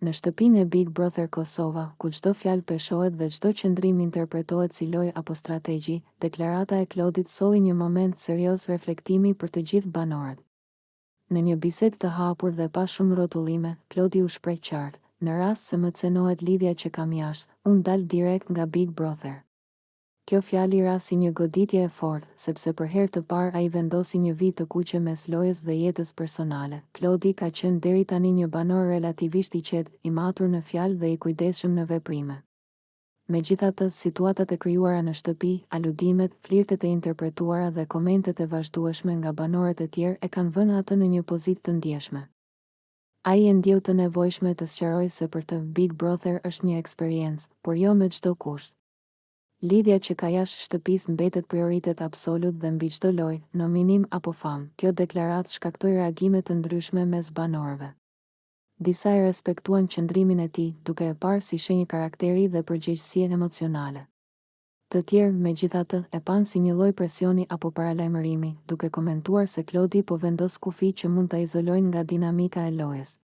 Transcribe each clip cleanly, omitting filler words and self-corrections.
Në shtëpinë e Big Brother Kosova, ku çdo fjalë peshohet dhe çdo qëndrim interpretohet si lojë apo strategji, deklarata e Klodit solli një moment serioz reflektimi për të gjithë banorët. Në një bisedë të hapur dhe pa shumë rrotullime, Klodi u shpreh qartë: "Në rast se më cenohet lidhja që kam jashtë, unë dal direkt nga Big Brother." Kjo fjalë ra si një goditje e fortë, sepse për herë të parë ai vendosi një vit të kuqe mes lojës dhe jetës personale. Klodi ka qenë deri tani një banor relativisht i qetë, i matur në fjalë dhe i kujdesshëm në veprime. Megjithatë, situatat e krijuara në shtëpi, aludimet, flirtet e interpretuara dhe komentet e vazhdueshme nga banorët e tjerë e kanë vënë atë në një pozitë të ndjeshme. Ai e ndjeu të nevojshme të sqarojë se për të Big Brother është një eksperiencë, por jo me çdo kusht. Lidhja që ka jashtë shtëpisë mbetet prioritet absolut dhe mbi çdo lojë, nominim apo famë. Kjo deklaratë shkaktoi reagime të ndryshme mes banorëve. Disa e respektuan qëndrimin e tij, duke e parë si shenjë karakteri dhe përgjegjësie emocionale. Të tjerë, megjithatë, e panë si një lloj presioni apo paralajmërimi, duke komentuar se Klodi po vendos kufi që mund ta izolojnë nga dinamika e lojës.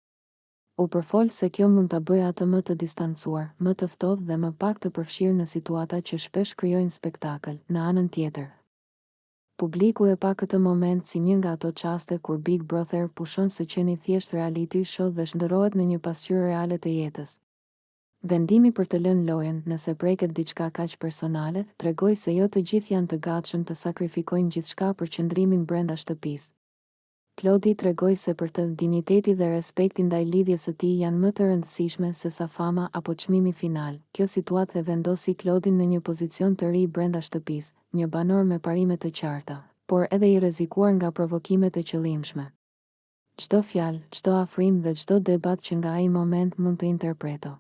U përfol se kjo mund ta bëjë atë më të distancuar, më të ftohtë dhe më pak të përfshirë në situata që shpesh krijojnë spektakël. Në anën tjetër, publiku e pa këtë moment si një nga ato çaste kur Big Brother pushon së qeni thjesht reality show dhe shndërrohet në një pasqyrë reale të jetës. Vendimi për të lënë lojën, nëse preket diçka kaq personale, tregoi se jo të gjithë janë të gatshëm të sakrifikojnë gjithçka për qëndrimin brenda shtëpisë. Klodi tregoi se për të dinjiteti dhe respekti ndaj lidhjes së tij janë më të rëndësishme se sa fama apo çmimi final. Kjo situatë e vendosi Klodin në një pozicion të ri brenda shtëpisë, një banor me parime të qarta, por edhe i rrezikuar nga provokimet e qëllimshme. Çdo fjalë, çdo afrim dhe çdo debat që nga ai moment mund të interpreto